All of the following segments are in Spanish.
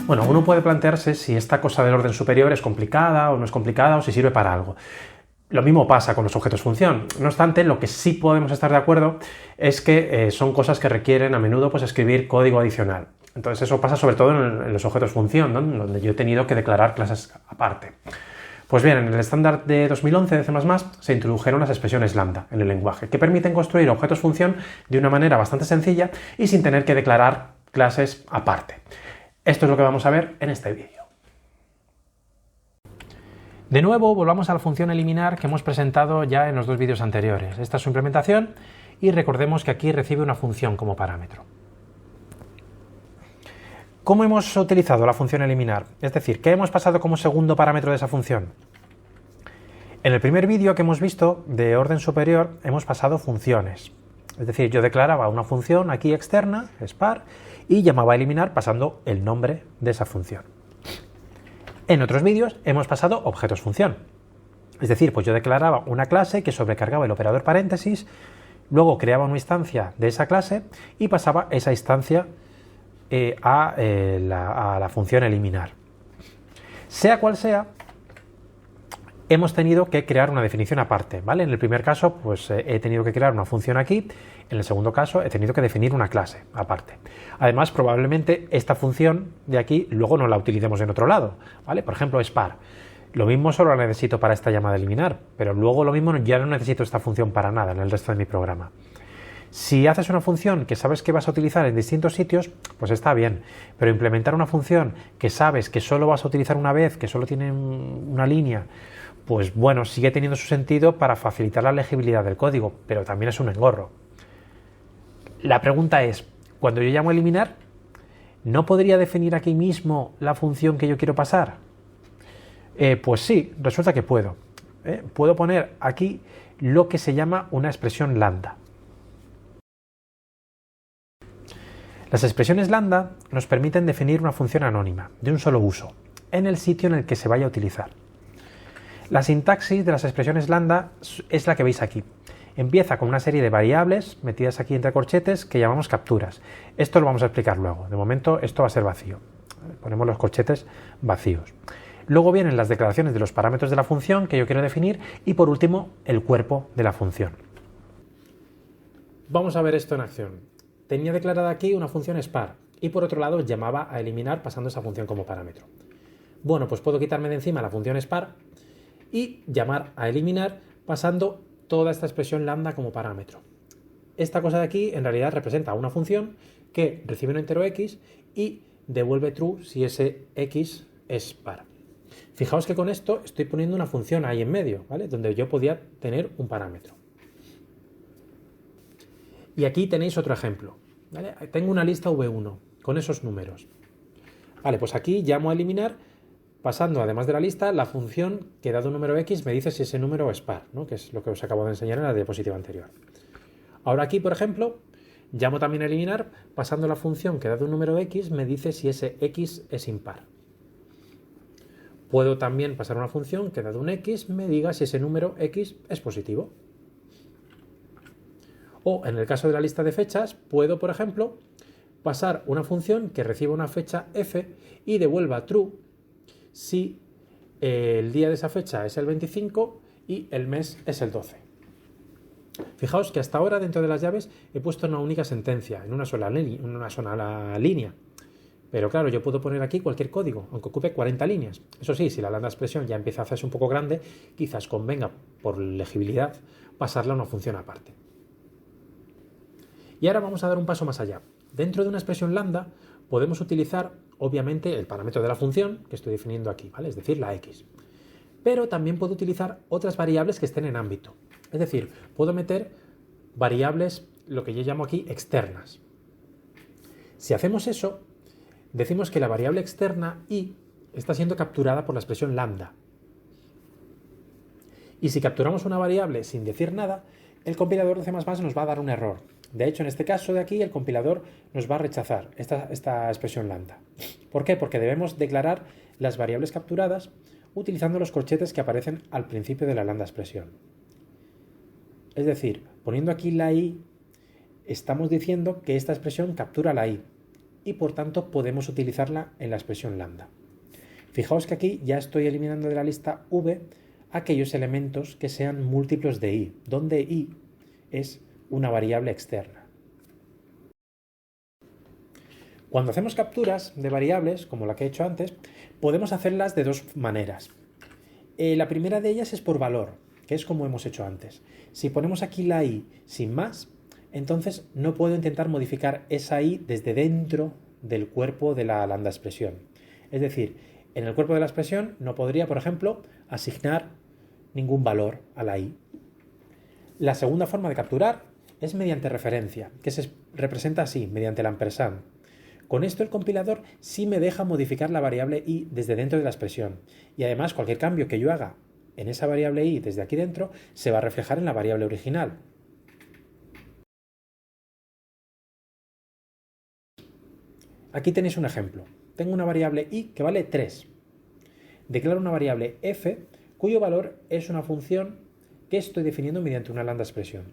Bueno, uno puede plantearse si esta cosa del orden superior es complicada o no es complicada o si sirve para algo. Lo mismo pasa con los objetos función. No obstante, lo que sí podemos estar de acuerdo es que son cosas que requieren a menudo pues, escribir código adicional. Entonces eso pasa sobre todo en los objetos función, ¿no? Donde yo he tenido que declarar clases aparte. Pues bien, en el estándar de 2011 de C++ se introdujeron las expresiones lambda en el lenguaje, que permiten construir objetos función de una manera bastante sencilla y sin tener que declarar clases aparte. Esto es lo que vamos a ver en este vídeo. De nuevo, volvamos a la función eliminar que hemos presentado ya en los dos vídeos anteriores. Esta es su implementación y recordemos que aquí recibe una función como parámetro. ¿Cómo hemos utilizado la función eliminar? Es decir, ¿qué hemos pasado como segundo parámetro de esa función? En el primer vídeo que hemos visto de orden superior hemos pasado funciones. Es decir, yo declaraba una función aquí externa, spar, y llamaba a eliminar pasando el nombre de esa función. En otros vídeos hemos pasado objetos función. Es decir, pues yo declaraba una clase que sobrecargaba el operador paréntesis, luego creaba una instancia de esa clase y pasaba esa instancia a la función eliminar. Sea cual sea, hemos tenido que crear una definición aparte, ¿vale? En el primer caso, pues he tenido que crear una función aquí, en el segundo caso he tenido que definir una clase aparte. Además, probablemente esta función de aquí luego no la utilicemos en otro lado, ¿vale? Por ejemplo, spar. Lo mismo solo la necesito para esta llamada eliminar, pero luego lo mismo ya no necesito esta función para nada en el resto de mi programa. Si haces una función que sabes que vas a utilizar en distintos sitios, pues está bien, pero implementar una función que sabes que solo vas a utilizar una vez, que solo tiene una línea, pues bueno, sigue teniendo su sentido para facilitar la legibilidad del código, pero también es un engorro. La pregunta es, cuando yo llamo a eliminar, ¿no podría definir aquí mismo la función que yo quiero pasar? Pues sí, resulta que puedo. Puedo poner aquí lo que se llama una expresión lambda. Las expresiones lambda nos permiten definir una función anónima, de un solo uso, en el sitio en el que se vaya a utilizar. La sintaxis de las expresiones lambda es la que veis aquí. Empieza con una serie de variables metidas aquí entre corchetes que llamamos capturas. Esto lo vamos a explicar luego. De momento esto va a ser vacío. Ponemos los corchetes vacíos. Luego vienen las declaraciones de los parámetros de la función que yo quiero definir y por último el cuerpo de la función. Vamos a ver esto en acción. Tenía declarada aquí una función spar y por otro lado llamaba a eliminar pasando esa función como parámetro. Bueno, pues puedo quitarme de encima la función spar y llamar a eliminar pasando toda esta expresión lambda como parámetro. Esta cosa de aquí en realidad representa una función que recibe un entero x y devuelve true si ese x es par. Fijaos que con esto estoy poniendo una función ahí en medio, ¿vale? Donde yo podía tener un parámetro. Y aquí tenéis otro ejemplo, ¿vale? Tengo una lista V1 con esos números. Vale, pues aquí llamo a eliminar pasando, además de la lista, la función que dado un número x me dice si ese número es par, ¿no? Que es lo que os acabo de enseñar en la diapositiva anterior. Ahora aquí, por ejemplo, llamo también a eliminar pasando la función que dado un número x me dice si ese x es impar. Puedo también pasar una función que dado un x me diga si ese número x es positivo. O en el caso de la lista de fechas, puedo, por ejemplo, pasar una función que reciba una fecha f y devuelva true si el día de esa fecha es el 25 y el mes es el 12. Fijaos que hasta ahora dentro de las llaves he puesto una única sentencia, en una sola línea. Pero claro, yo puedo poner aquí cualquier código, aunque ocupe 40 líneas. Eso sí, si la lambda expresión ya empieza a hacerse un poco grande, quizás convenga, por legibilidad, pasarla a una función aparte. Y ahora vamos a dar un paso más allá. Dentro de una expresión lambda podemos utilizar, obviamente, el parámetro de la función que estoy definiendo aquí, ¿vale? Es decir, la x. Pero también puedo utilizar otras variables que estén en ámbito. Es decir, puedo meter variables, lo que yo llamo aquí, externas. Si hacemos eso, decimos que la variable externa y está siendo capturada por la expresión lambda. Y si capturamos una variable sin decir nada, el compilador de C++ nos va a dar un error. De hecho, en este caso de aquí, el compilador nos va a rechazar esta expresión lambda. ¿Por qué? Porque debemos declarar las variables capturadas utilizando los corchetes que aparecen al principio de la lambda expresión. Es decir, poniendo aquí la i, estamos diciendo que esta expresión captura la i. y por tanto podemos utilizarla en la expresión lambda. Fijaos que aquí ya estoy eliminando de la lista v aquellos elementos que sean múltiplos de i, donde i es una variable externa. Cuando hacemos capturas de variables, como la que he hecho antes, podemos hacerlas de dos maneras. La primera de ellas es por valor, que es como hemos hecho antes. Si ponemos aquí la i sin más, entonces no puedo intentar modificar esa i desde dentro del cuerpo de la lambda expresión. Es decir, en el cuerpo de la expresión no podría, por ejemplo, asignar ningún valor a la i. La segunda forma de capturar es mediante referencia, que se representa así, mediante el ampersand. Con esto el compilador sí me deja modificar la variable i desde dentro de la expresión, y además cualquier cambio que yo haga en esa variable i desde aquí dentro se va a reflejar en la variable original. Aquí tenéis un ejemplo. Tengo una variable i que vale 3. Declaro una variable f cuyo valor es una función que estoy definiendo mediante una lambda expresión.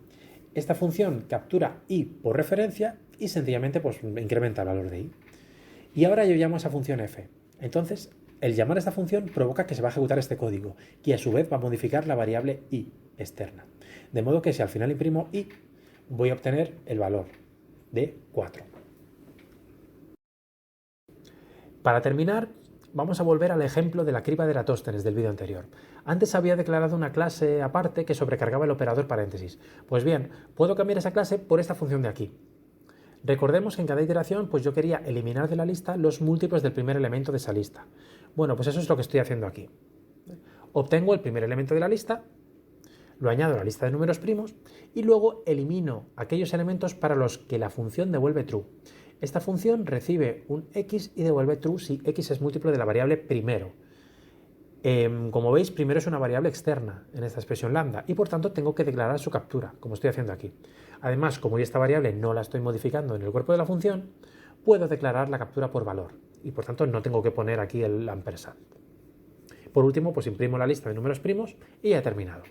Esta función captura i por referencia y sencillamente pues, incrementa el valor de i. Y ahora yo llamo a esa función f. Entonces, el llamar a esta función provoca que se va a ejecutar este código, que a su vez va a modificar la variable i externa. De modo que si al final imprimo i, voy a obtener el valor de 4. Para terminar, vamos a volver al ejemplo de la criba de Eratóstenes del vídeo anterior. Antes había declarado una clase aparte que sobrecargaba el operador paréntesis. Pues bien, puedo cambiar esa clase por esta función de aquí. Recordemos que en cada iteración pues yo quería eliminar de la lista los múltiplos del primer elemento de esa lista. Bueno, pues eso es lo que estoy haciendo aquí. Obtengo el primer elemento de la lista, lo añado a la lista de números primos y luego elimino aquellos elementos para los que la función devuelve true. Esta función recibe un x y devuelve true si x es múltiplo de la variable primero. Como veis, primero es una variable externa en esta expresión lambda y por tanto tengo que declarar su captura, como estoy haciendo aquí. Además, como yo esta variable no la estoy modificando en el cuerpo de la función, puedo declarar la captura por valor y por tanto no tengo que poner aquí el ampersand. Por último, pues imprimo la lista de números primos y ya he terminado.